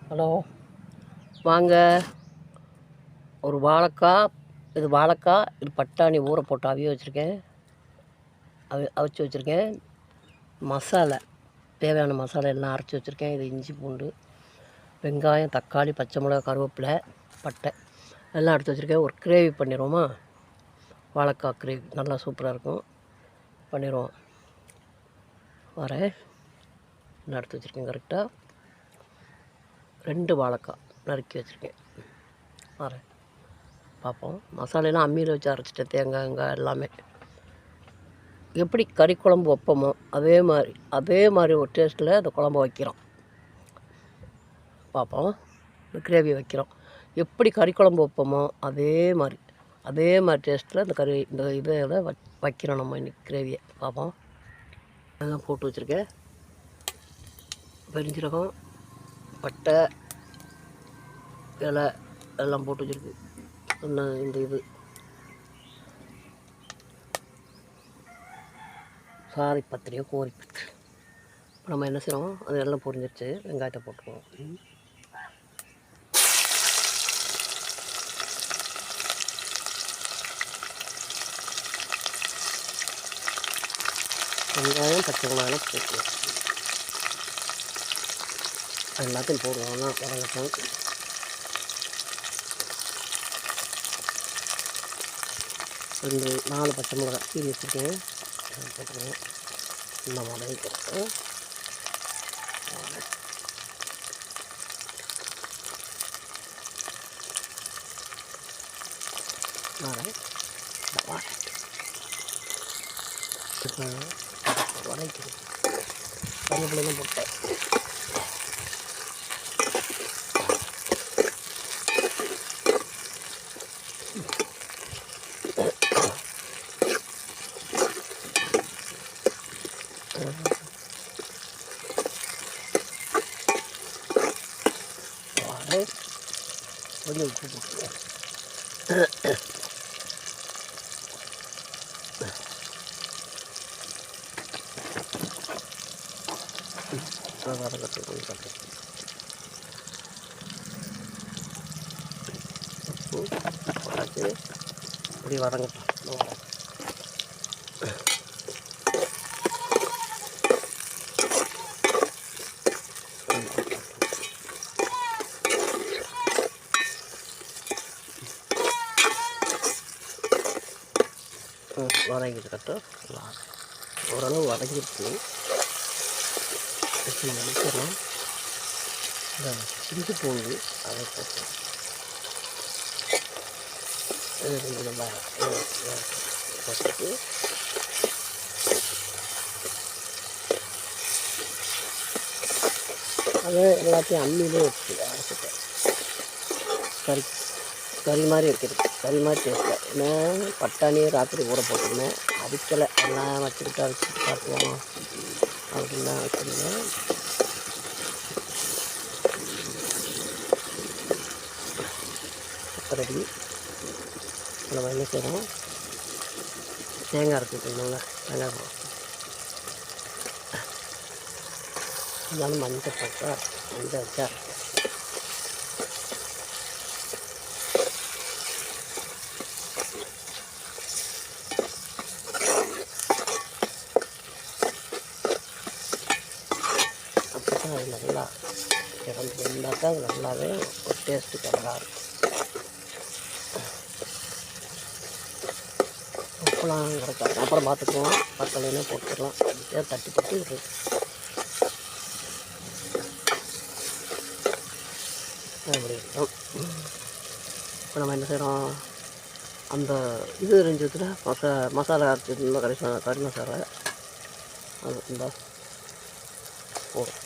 Hello, வாங்க. ஒரு வாழைக்காய், இது வாழைக்காய், இது பட்டாணி ஊற போட்டு அவிய வச்சுருக்கேன், அவிச்சு வச்சுருக்கேன். மசாலா, தேவையான மசாலா எல்லாம் அரைச்சி வச்சுருக்கேன். இது இஞ்சி பூண்டு, வெங்காயம், தக்காளி, பச்சை மிளகா, கருவேப்பிலை, பட்டை எல்லாம் எடுத்து வச்சுருக்கேன். ஒரு கிரேவி பண்ணிடுவோமா? வாழைக்காய் கிரேவி நல்லா சூப்பராக இருக்கும், பண்ணிடுவோம். வரேன். எல்லாம் எடுத்து வச்சுருக்கேன். கரெக்டாக 2 வாழைக்காய் நறுக்கி வச்சுருக்கேன். வரேன், பார்ப்போம். மசாலையெல்லாம் அம்மியில் வச்சு அரைச்சிட்டேன், தேங்காய் வெங்காயம் எல்லாமே. எப்படி கறி குழம்பு வைப்போமோ அதே மாதிரி ஒரு டேஸ்ட்டில் அந்த குழம்பு வைக்கிறோம். பார்ப்போம். கிரேவி வைக்கிறோம். எப்படி கறி குழம்பு வைப்போமோ அதே மாதிரி டேஸ்ட்டில் இந்த இதை வைக்கிறோம் நம்ம இன்றைக்கி கிரேவியை. பார்ப்போம். அதெல்லாம் போட்டு வச்சுருக்கேன். பெருஞ்சீரகம், பட்டை, இலை எல்லாம் போட்டு வச்சுருக்கு. இந்த இது சாரி பத்திரியோ கோரி பத்திரி. இப்போ நம்ம என்ன செய்கிறோம், அது எல்லாம் பொரிஞ்சிருச்சு. வெங்காயத்தை போட்டுருவோம். வெங்காயம், பச்சை மிளகாய் போட்டு எல்லாத்தையும் போடுவோம். வதங்கட்டும். ரெண்டு 4 பச்சை மிளகாய் கீரி வச்சுருக்கேன், போட்டுருவோம். இந்த வதங்கிக்கிறோம். வதக்கிடுவோம். கருவேப்பிலையும் போட்டேன். கொஞ்சம் உப்பு போட்டுருவேன். வதங்கட்டும். கொஞ்சம் உப்பு போட்டாச்சு. இப்படி வதங்கட்டும். வதங்கிட்டு கட்டும். ஓரளவு வதங்கிடுச்சு. இப்போ நம்ம நினைக்கிறோம் இந்த இஞ்சி பூண்டு அதை போட்டு போட்டுட்டு அதை எல்லாத்தையும் அம்மியிலே வச்சு அரைச்சிட்டேன். கறி மாதிரி வைக்கிறது, கறி மாதிரி டேஸ்ட்டாக. ஏன்னா பட்டாணியை ராத்திரி ஊற போட்டுருந்தேன், அவிக்கலை. எல்லாம் வச்சுக்கிட்டு அரைச்சிட்டு சாப்பிடுவோம் அப்படின்லாம் வச்சுருந்தேன். ரெடி. நம்ம என்ன செய்கிறோம், தேங்காய் அரைச்சிக்கணும்ல, தேங்காய் போடும். இருந்தாலும் மஞ்சள் போட்டா மஞ்சள் வச்சா அப்போ தான் அது நல்லா இறந்து இருந்தால் தான் அது நல்லாவே ஒரு டேஸ்ட்டு நல்லா இருக்கும். உப்புலாம் கிடைக்காது, அப்புறம் பார்த்துக்குவோம். பத்தலைன்னா போட்டுக்கலாம். தட்டி போட்டு இருக்கு. அப்படி இருக்கும். இப்போ நம்ம என்ன செய்கிறோம், அந்த இது இருந்துச்சுல மசாலா அரைச்சிருந்தோம், கறி மசாலா, அது இந்த போடும்.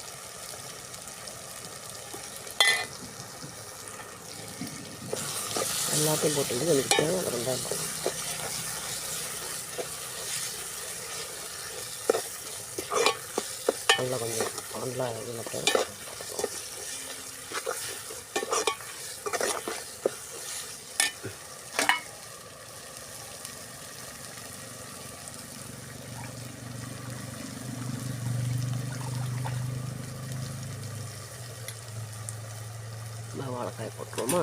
எல்லாத்தையும் போட்டு எனக்கு தேவை 2 நல்லா கொஞ்சம் நல்லா இது மட்டும். வாழைக்காய் போட்டுருவோமா?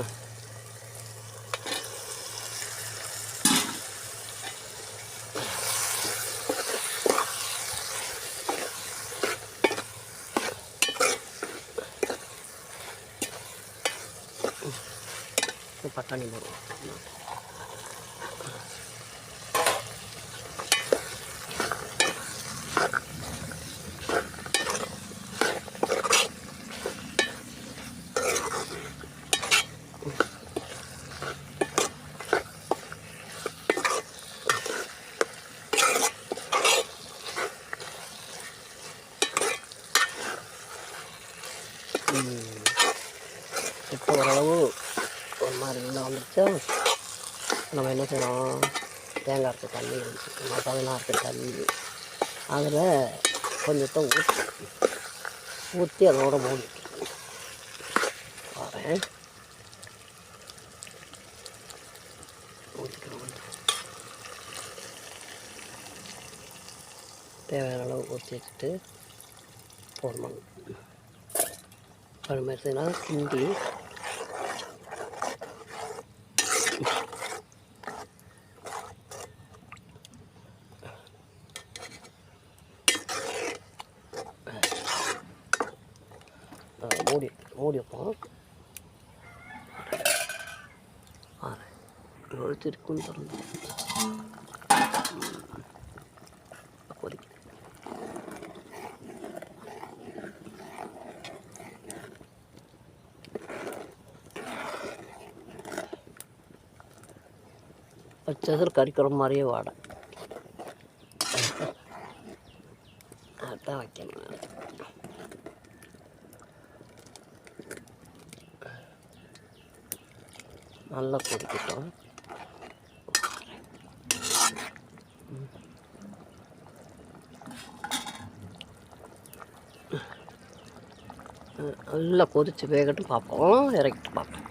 பட்டாணி போடுவோம். இப்போ ஓரளவு ஒரு மாதிரி நல்லா வந்துருச்சா, நம்ம என்ன செய்யணும், தேங்காய் அரைச்ச தண்ணி மசாலா அரைச்ச தண்ணி அதில் கொஞ்சத்தை ஊற்றி அதோட மூடி வரேன். ஊற்றிக்கிறோம், தேவையான அளவு ஊற்றி வச்சுட்டு போடணும். அது மாதிரி செய்யலாம். கிண்டி மூடி வைப்போம். திருக்கும் திறந்து கொதிக்குது. வச்சதில் கறிக்கிற மாதிரியே வாடை, அதான் வைக்கணும். நல்லா கொதிக்கட்டும். நல்லா கொதித்து வேகட்டும், பார்ப்போம், இறக்கிட்டு பார்ப்போம்.